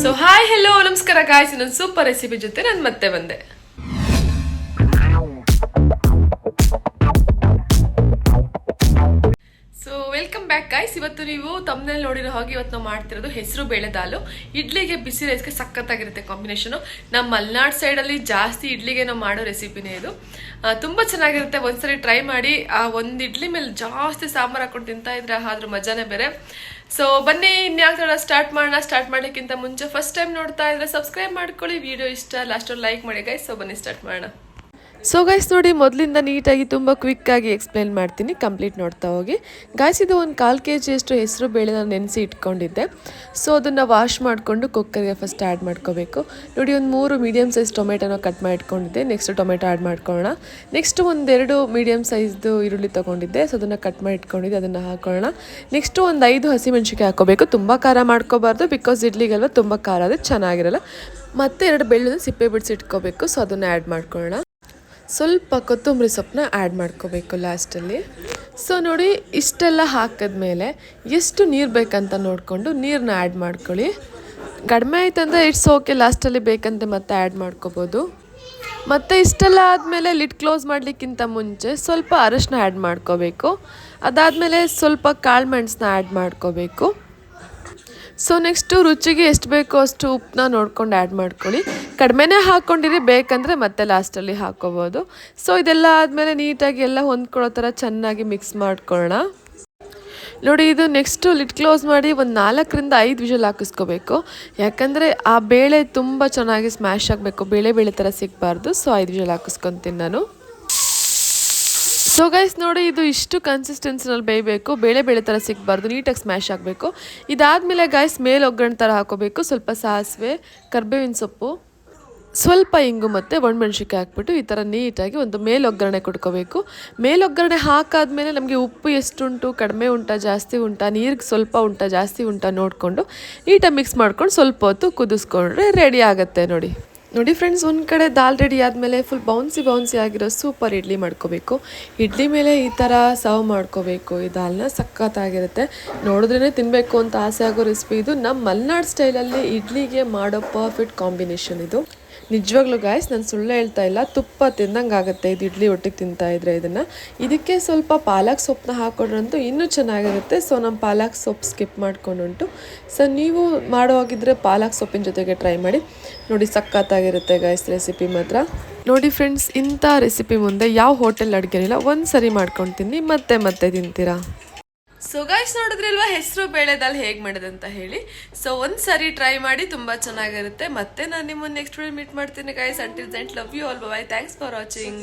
So hi hello ನಮಸ್ಕಾರ guys, ಇನ್ನೊಂದು super recipe ಜೊತೆ ನಾನು ಮತ್ತೆ ಬಂದೆ. So welcome back guys. ಇವತ್ತು ನೀವು ತಮ್ಮನೇಲಿ ನೋಡಿರೋ ಹಾಗೆ ಇವತ್ತು ನಾವು ಮಾಡ್ತಿರೋದು ಹೆಸರು ಬೇಳೆ ದಾಲು. ಇಡ್ಲಿಗೆ ಬಿಸಿ ರೈಸ್ಗೆ ಸಖತ್ತಾಗಿರುತ್ತೆ ಕಾಂಬಿನೇಷನ್. ನಮ್ಮ ಮಲೆನಾಡು ಸೈಡಲ್ಲಿ ಜಾಸ್ತಿ ಇಡ್ಲಿಗೆ ನಾವು ಮಾಡೋ ರೆಸಿಪಿನೇ ಇದು. ತುಂಬ ಚೆನ್ನಾಗಿರುತ್ತೆ, ಒಂದ್ಸರಿ ಟ್ರೈ ಮಾಡಿ. ಒಂದು ಇಡ್ಲಿ ಮೇಲೆ ಜಾಸ್ತಿ ಸಾಂಬಾರು ಹಾಕೊಂಡು ತಿಂತಾ ಇದ್ರೆ ಅದ್ರ ಮಜಾನೇ ಬೇರೆ. ಸೊ ಬನ್ನಿ ಇನ್ಯಾವ ಸ್ಟಾರ್ಟ್ ಮಾಡೋಣ. ಸ್ಟಾರ್ಟ್ ಮಾಡೋಕ್ಕಿಂತ ಮುಂಚೆ ಫಸ್ಟ್ ಟೈಮ್ ನೋಡ್ತಾ ಇದ್ರೆ ಸಬ್ಸ್ಕ್ರೈಬ್ ಮಾಡ್ಕೊಳ್ಳಿ, ವಿಡಿಯೋ ಇಷ್ಟ ಲಾಸ್ಟ್ ಲೈಕ್ ಮಾಡಿ ಗೈಸ್. ಸೊ ಬನ್ನಿ ಸ್ಟಾರ್ಟ್ ಮಾಡೋಣ. ಸೊ ಗೈಸ್ ನೋಡಿ, ಮೊದಲಿಂದ ನೀಟಾಗಿ ತುಂಬ ಕ್ವಿಕ್ಕಾಗಿ ಎಕ್ಸ್ಪ್ಲೇನ್ ಮಾಡ್ತೀನಿ, ಕಂಪ್ಲೀಟ್ ನೋಡ್ತಾ ಹೋಗಿ. ಗಾಯ್ಸ್ ಇದು ಒಂದು 1/4 kg ಅಷ್ಟು ಹೆಸರು ಬೇಳೆ ನಾನು ನೆನೆಸಿ ಇಟ್ಕೊಂಡಿದ್ದೆ. ಸೊ ಅದನ್ನು ವಾಶ್ ಮಾಡಿಕೊಂಡು ಕುಕ್ಕರ್ಗೆ ಫಸ್ಟ್ ಆ್ಯಡ್ ಮಾಡ್ಕೋಬೇಕು. ನೋಡಿ, ಒಂದು 3 ಮೀಡಿಯಮ್ ಸೈಜ್ ಟೊಮೆಟೊನ ಕಟ್ ಮಾಡಿ ಇಟ್ಕೊಂಡಿದ್ದೆ. ನೆಕ್ಸ್ಟ್ ಟೊಮೆಟೊ ಆ್ಯಡ್ ಮಾಡ್ಕೊಳ್ಳೋಣ. ನೆಕ್ಸ್ಟ್ 1-2 ಮೀಡಿಯಮ್ ಸೈಜ್ದು ಈರುಳ್ಳಿ ತೊಗೊಂಡಿದ್ದೆ. ಸೊ ಅದನ್ನು ಕಟ್ ಮಾಡಿ ಇಟ್ಕೊಂಡಿದ್ದೆ, ಅದನ್ನು ಹಾಕೊಳ್ಳೋಣ. ನೆಕ್ಸ್ಟ್ ಒಂದು 5 ಹಸಿಮೆಣ್ಸಿಕಾಯಿ ಹಾಕೋಬೇಕು. ತುಂಬ ಖಾರ ಮಾಡ್ಕೋಬಾರ್ದು, ಬಿಕಾಸ್ ಇಡ್ಲಿಗೆಲ್ವ ತುಂಬ ಖಾರ ಆದರೆ ಚೆನ್ನಾಗಿರಲ್ಲ. ಮತ್ತು 2 ಬೆಳ್ಳುಳ್ಳಿ ಸಿಪ್ಪೆ ಬಿಡಿಸಿ ಇಟ್ಕೋಬೇಕು. ಸೊ ಅದನ್ನು ಆ್ಯಡ್ ಮಾಡ್ಕೊಳ್ಳೋಣ. ಸ್ವಲ್ಪ ಕೊತ್ತಂಬರಿ ಸೊಪ್ಪನ್ನ ಆ್ಯಡ್ ಮಾಡ್ಕೋಬೇಕು ಲಾಸ್ಟಲ್ಲಿ. ಸೊ ನೋಡಿ, ಇಷ್ಟೆಲ್ಲ ಹಾಕಿದ್ಮೇಲೆ ಎಷ್ಟು ನೀರು ಬೇಕಂತ ನೋಡಿಕೊಂಡು ನೀರನ್ನ ಆ್ಯಡ್ ಮಾಡ್ಕೊಳ್ಳಿ. ಕಡಿಮೆ ಆಯ್ತಂದರೆ ಇಟ್ಸ್ ಓಕೆ, ಲಾಸ್ಟಲ್ಲಿ ಬೇಕಂತೆ ಮತ್ತೆ ಆ್ಯಡ್ ಮಾಡ್ಕೋಬೋದು. ಮತ್ತು ಇಷ್ಟೆಲ್ಲ ಆದಮೇಲೆ ಲಿಡ್ ಕ್ಲೋಸ್ ಮಾಡಲಿಕ್ಕಿಂತ ಮುಂಚೆ ಸ್ವಲ್ಪ ಅರಶಿನ ಆ್ಯಡ್ ಮಾಡ್ಕೋಬೇಕು. ಅದಾದಮೇಲೆ ಸ್ವಲ್ಪ ಕಾಳು ಮೆಣಸನ್ನ ಆ್ಯಡ್ ಮಾಡ್ಕೋಬೇಕು. ಸೊ ನೆಕ್ಸ್ಟು ರುಚಿಗೆ ಎಷ್ಟು ಬೇಕೋ ಅಷ್ಟು ಉಪ್ಪನ್ನ ನೋಡ್ಕೊಂಡು ಆ್ಯಡ್ ಮಾಡ್ಕೊಳ್ಳಿ. ಕಡಿಮೆನೇ ಹಾಕ್ಕೊಂಡಿರಿ, ಬೇಕಂದರೆ ಮತ್ತೆ ಲಾಸ್ಟಲ್ಲಿ ಹಾಕ್ಕೋಬೋದು. ಸೊ ಇದೆಲ್ಲ ಆದಮೇಲೆ ನೀಟಾಗಿ ಎಲ್ಲ ಹೊಂದ್ಕೊಳ್ಳೋ ಥರ ಚೆನ್ನಾಗಿ ಮಿಕ್ಸ್ ಮಾಡ್ಕೊಳ್ಳೋಣ. ನೋಡಿ, ಇದು ನೆಕ್ಸ್ಟು ಲಿಡ್ ಕ್ಲೋಸ್ ಮಾಡಿ ಒಂದು 4-5 ವಿಷಲ್ ಹಾಕಿಸ್ಕೋಬೇಕು. ಯಾಕಂದರೆ ಆ ಬೇಳೆ ತುಂಬ ಚೆನ್ನಾಗಿ ಸ್ಮ್ಯಾಶ್ ಆಗಬೇಕು, ಬೇಳೆ ಥರ ಸಿಗಬಾರ್ದು. ಸೊ 5 ವಿಷಲ್ ಹಾಕಿಸ್ಕೊತೀನಿ ನಾನು. ಸೊ ಗೈಸ್ ನೋಡಿ, ಇದು ಇಷ್ಟು ಕನ್ಸಿಸ್ಟೆನ್ಸಿನಲ್ಲಿ ಬೇಯಬೇಕು, ಬೇಳೆ ಥರ ಸಿಗಬಾರ್ದು, ನೀಟಾಗಿ ಸ್ಮ್ಯಾಶ್ ಆಗಬೇಕು. ಇದಾದಮೇಲೆ ಗೈಸ್ ಮೇಲೆ ಒಗ್ಗರಣೆ ಥರ ಹಾಕೋಬೇಕು. ಸ್ವಲ್ಪ ಸಾಸಿವೆ, ಕರ್ಬೇವಿನ ಸೊಪ್ಪು, ಸ್ವಲ್ಪ ಇಂಗು ಮತ್ತು ಒಣಮೆಣ್ಸಿಕಾಯಿ ಹಾಕ್ಬಿಟ್ಟು ಈ ಥರ ನೀಟಾಗಿ ಒಂದು ಮೇಲೊಗ್ಗರಣೆ ಕೊಟ್ಕೋಬೇಕು. ಮೇಲೊಗ್ಗರಣೆ ಹಾಕಾದ್ಮೇಲೆ ನಮಗೆ ಉಪ್ಪು ಎಷ್ಟುಂಟು, ಕಡಿಮೆ ಉಂಟಾ ಜಾಸ್ತಿ ಉಂಟಾ, ನೀರಿಗೆ ಸ್ವಲ್ಪ ಉಂಟಾ ಜಾಸ್ತಿ ಉಂಟಾ ನೋಡಿಕೊಂಡು ನೀಟಾಗಿ ಮಿಕ್ಸ್ ಮಾಡ್ಕೊಂಡು ಸ್ವಲ್ಪ ಹೊತ್ತು ಕುದಿಸ್ಕೊಂಡ್ರೆ ರೆಡಿ ಆಗುತ್ತೆ. ನೋಡಿ ಫ್ರೆಂಡ್ಸ್, ಒಂದು ಕಡೆ ದಾಲ್ ರೆಡಿ ಆದಮೇಲೆ ಫುಲ್ ಬೌನ್ಸಿ ಆಗಿರೋ ಸೂಪರ್ ಇಡ್ಲಿ ಮಾಡ್ಕೋಬೇಕು. ಇಡ್ಲಿ ಮೇಲೆ ಈ ಥರ ಸರ್ವ್ ಮಾಡ್ಕೋಬೇಕು. ಈ ದಾಲ್ನ ಸಖತ್ತಾಗಿರುತ್ತೆ, ನೋಡಿದ್ರೇ ತಿನ್ನಬೇಕು ಅಂತ ಆಸೆ ಆಗೋ ರೆಸಿಪಿ ಇದು. ನಮ್ಮ ಮಲೆನಾಡು ಸ್ಟೈಲಲ್ಲಿ ಇಡ್ಲಿಗೆ ಮಾಡೋ ಪರ್ಫೆಕ್ಟ್ ಕಾಂಬಿನೇಷನ್ ಇದು. ನಿಜವಾಗ್ಲೂ ಗಾಯ್ಸ್, ನಾನು ಸುಳ್ಳು ಹೇಳ್ತಾ ಇಲ್ಲ, ತುಪ್ಪ ತಿಂದಂಗೆ ಆಗುತ್ತೆ ಇದು ಇಡ್ಲಿ ಒಟ್ಟಿಗೆ ತಿಂತಾಯಿದ್ರೆ. ಇದಕ್ಕೆ ಸ್ವಲ್ಪ ಪಾಲಕ್ ಸೊಪ್ಪನ್ನ ಹಾಕೊಂಡ್ರಂತೂ ಇನ್ನೂ ಚೆನ್ನಾಗಿರುತ್ತೆ. ಸೊ ನಮ್ಮ ಪಾಲಕ್ ಸೊಪ್ಪು ಸ್ಕಿಪ್ ಮಾಡ್ಕೊಂಡುಂಟು. ಸೊ ನೀವು ಮಾಡೋವಾಗಿದ್ದರೆ ಪಾಲಕ್ ಸೊಪ್ಪಿನ ಜೊತೆಗೆ ಟ್ರೈ ಮಾಡಿ ನೋಡಿ, ಸಖತ್ತಾಗಿರುತ್ತೆ ಗಾಯ್ಸ್ ರೆಸಿಪಿ ಮಾತ್ರ. ನೋಡಿ ಫ್ರೆಂಡ್ಸ್, ಇಂಥ ರೆಸಿಪಿ ಮುಂದೆ ಯಾವ ಹೋಟೆಲ್ ಅಡುಗೆನಿಲ್ಲ, ಒಂದು ಸರಿ ಮಾಡ್ಕೊಂಡು ತಿನ್ನಿ ಮತ್ತೆ ತಿಂತೀರಾ. ಸೊ ಗೈಸ್ ನೋಡಿದ್ರಲ್ವಾ ಹೆಸರು ಬೇಳೆ ದಾಲ್ ಹೇಗೆ ಮಾಡೋದಂತ ಹೇಳಿ. ಸೊ ಒಂದು ಸರಿ ಟ್ರೈ ಮಾಡಿ, ತುಂಬ ಚೆನ್ನಾಗಿರುತ್ತೆ. ಮತ್ತೆ ನಾನು ನಿಮ್ಮನ್ನು ನೆಕ್ಸ್ಟ್ ವಿಡಿಯೋ ಮೀಟ್ ಮಾಡ್ತೀನಿ guys. Until then love you all, bye, thanks for watching.